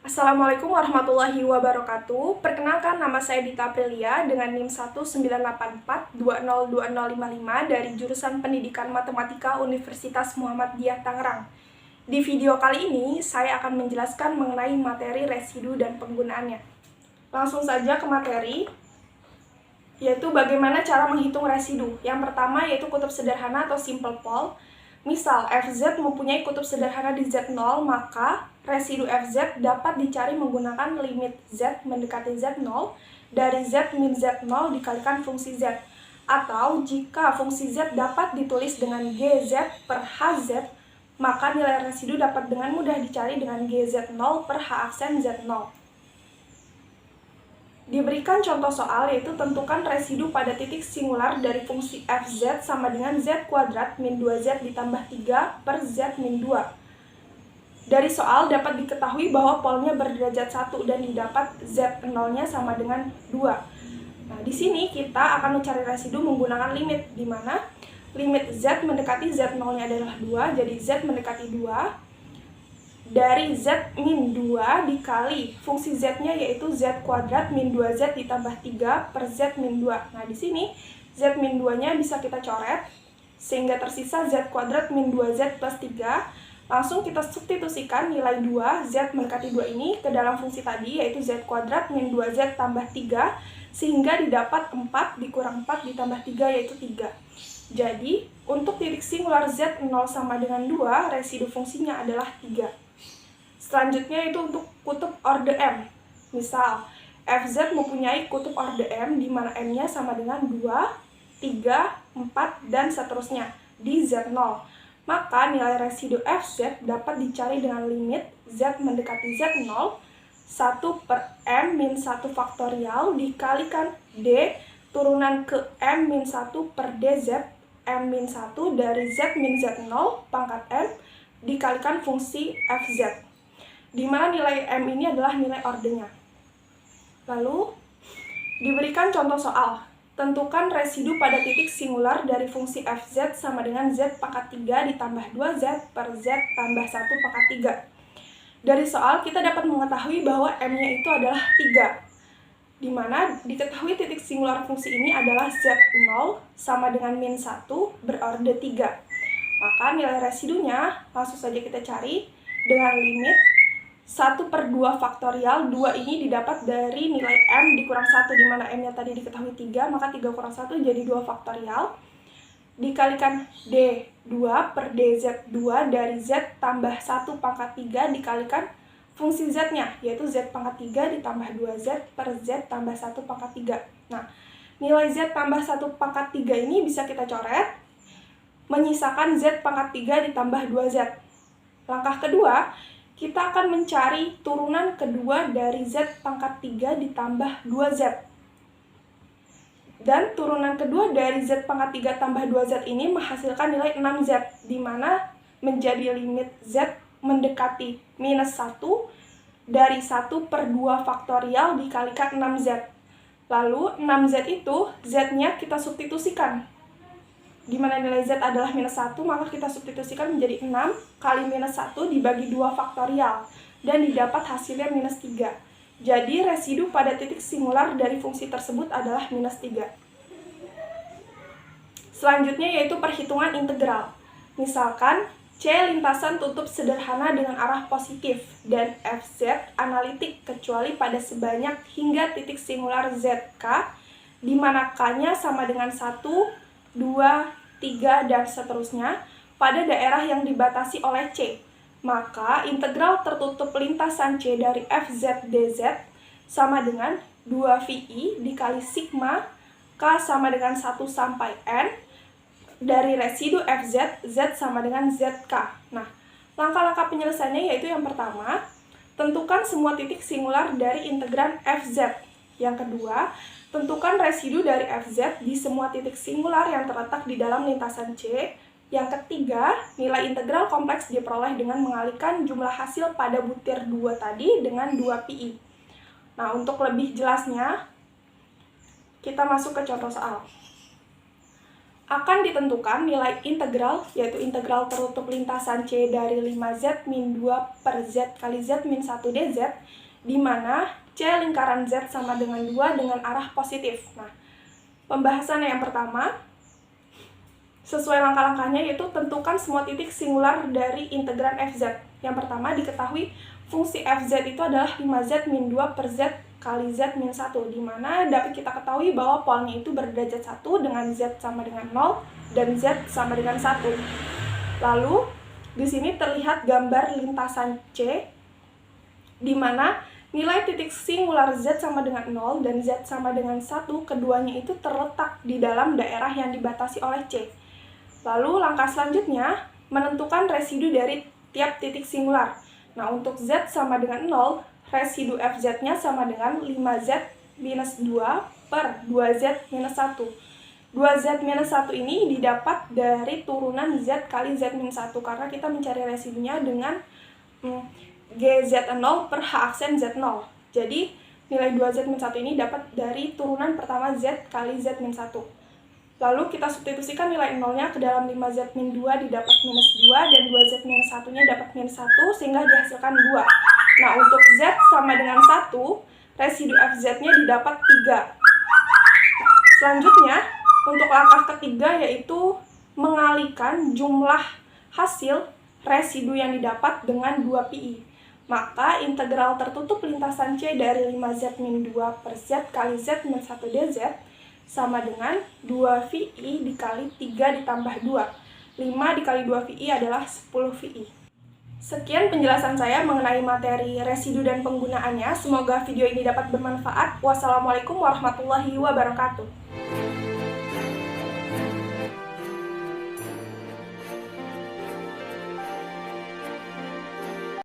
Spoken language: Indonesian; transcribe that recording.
Assalamualaikum warahmatullahi wabarakatuh. Perkenalkan, nama saya Dita Aprilia dengan NIM 19842020055 dari jurusan Pendidikan Matematika Universitas Muhammadiyah Tangerang. Di video kali ini, saya akan menjelaskan mengenai materi residu dan penggunaannya. Langsung saja ke materi, yaitu bagaimana cara menghitung residu. Yang pertama yaitu kutub sederhana atau simple pole. Misal, Fz mempunyai kutub sederhana di Z0, maka residu Fz dapat dicari menggunakan limit Z mendekati Z0 dari Z min Z0 dikalikan fungsi Z. Atau jika fungsi Z dapat ditulis dengan GZ per HZ, maka nilai residu dapat dengan mudah dicari dengan GZ0 per H aksen Z0. Diberikan contoh soal yaitu tentukan residu pada titik singular dari fungsi Fz sama dengan Z kuadrat min 2Z ditambah 3 per Z min 2. Dari soal dapat diketahui bahwa polnya berderajat 1 dan didapat Z0-nya sama dengan 2. Nah, di sini kita akan mencari residu menggunakan limit, di mana limit Z mendekati Z0-nya adalah 2, jadi Z mendekati 2. Dari Z min 2 dikali fungsi Z-nya yaitu Z kuadrat min 2Z ditambah 3 per Z min 2. Nah, di sini Z min 2-nya bisa kita coret, sehingga tersisa Z kuadrat min 2Z plus 3. Langsung kita substitusikan nilai 2, Z mendekati 2 ini ke dalam fungsi tadi, yaitu Z kuadrat min 2Z tambah 3, sehingga didapat 4 dikurang 4 ditambah 3, yaitu 3. Jadi, untuk titik singular Z0 sama dengan 2, residu fungsinya adalah 3. Selanjutnya itu untuk kutub orde M. Misal, Fz mempunyai kutub orde M di mana M-nya sama dengan 2, 3, 4, dan seterusnya di Z0. Maka nilai residu Fz dapat dicari dengan limit Z mendekati Z0, 1 per M min 1 faktorial dikalikan D turunan ke M min 1 per DZ M min 1 dari Z min Z0 pangkat M dikalikan fungsi Fz, di mana nilai M ini adalah nilai ordenya. Lalu, diberikan contoh soal. Tentukan residu pada titik singular dari fungsi Fz sama dengan Z pangkat 3 ditambah 2Z per Z tambah 1 pangkat 3. Dari soal, kita dapat mengetahui bahwa M-nya itu adalah 3. Di mana diketahui titik singular fungsi ini adalah Z0 sama dengan min 1 berorde 3. Maka nilai residunya langsung saja kita cari dengan limit 1 per 2 faktorial, 2 ini didapat dari nilai M dikurang 1, di mana M-nya tadi diketahui 3, maka 3 kurang 1 jadi 2 faktorial. Dikalikan D, 2 per DZ2 dari Z tambah 1 pangkat 3 dikalikan fungsi Z-nya, yaitu Z pangkat 3 ditambah 2Z per Z tambah 1 pangkat 3. Nah, nilai Z tambah 1 pangkat 3 ini bisa kita coret, menyisakan Z pangkat 3 ditambah 2Z. Langkah kedua, kita akan mencari turunan kedua dari Z pangkat 3 ditambah 2Z. Dan turunan kedua dari Z pangkat 3 tambah 2Z ini menghasilkan nilai 6Z, di mana menjadi limit Z mendekati minus 1 dari 1 per 2 faktorial dikalikan 6Z. Lalu 6Z itu, Z-nya kita substitusikan. Di mana nilai Z adalah minus 1, maka kita substitusikan menjadi 6 kali minus 1 dibagi 2 faktorial, dan didapat hasilnya minus 3. Jadi residu pada titik singular dari fungsi tersebut adalah minus 3. Selanjutnya yaitu perhitungan integral. Misalkan, C lintasan tutup sederhana dengan arah positif, dan Fz analitik kecuali pada sebanyak hingga titik singular ZK, di mana K-nya sama dengan 1, 2, 3, dan seterusnya pada daerah yang dibatasi oleh C. Maka integral tertutup lintasan C dari Fz dz sama dengan 2VI dikali sigma K sama dengan 1 sampai N dari residu Fz, Z sama dengan ZK. Nah, langkah-langkah penyelesaiannya yaitu yang pertama, tentukan semua titik singular dari integran Fz. Yang kedua, tentukan residu dari Fz di semua titik singular yang terletak di dalam lintasan C. Yang ketiga, nilai integral kompleks diperoleh dengan mengalihkan jumlah hasil pada butir 2 tadi dengan 2pi. Nah, untuk lebih jelasnya, kita masuk ke contoh soal. akan ditentukan nilai integral, yaitu integral tertutup lintasan C dari 5Z min 2 per Z kali Z min 1 dz, di mana C lingkaran Z sama dengan 2 dengan arah positif. Nah, pembahasan yang pertama, sesuai langkah-langkahnya, yaitu tentukan semua titik singular dari integran fz. Yang pertama, diketahui fungsi fz itu adalah 5z min 2 per z kali z min 1, di mana dapat kita ketahui bahwa polnya itu berderajat 1 dengan z sama dengan 0 dan z sama dengan 1. Lalu, di sini terlihat gambar lintasan C, di mana nilai titik singular z sama dengan 0 dan z sama dengan 1, keduanya itu terletak di dalam daerah yang dibatasi oleh C. Lalu langkah selanjutnya, menentukan residu dari tiap titik singular. Nah, untuk Z sama dengan 0, residu Fz-nya sama dengan 5Z minus 2 per 2Z minus 1. 2Z minus 1 ini didapat dari turunan Z kali Z minus 1, karena kita mencari residunya dengan GZ0 per H aksen Z0. Jadi, nilai 2Z minus 1 ini dapat dari turunan pertama Z kali Z minus 1. Lalu kita substitusikan nilai 0-nya ke dalam 5Z min 2 didapat minus 2, dan 2Z minus 1-nya dapat minus 1, sehingga dihasilkan 2. Nah, untuk Z sama dengan 1, residu Fz-nya didapat 3. Selanjutnya, untuk langkah ketiga yaitu mengalikan jumlah hasil residu yang didapat dengan 2 pi. Maka integral tertutup lintasan C dari 5Z min 2 per Z kali Z min 1 dz sama dengan 2 VI dikali 3 ditambah 2. 5 dikali 2 VI adalah 10 VI. Sekian penjelasan saya mengenai materi residu dan penggunaannya. Semoga video ini dapat bermanfaat. Wassalamualaikum warahmatullahi wabarakatuh.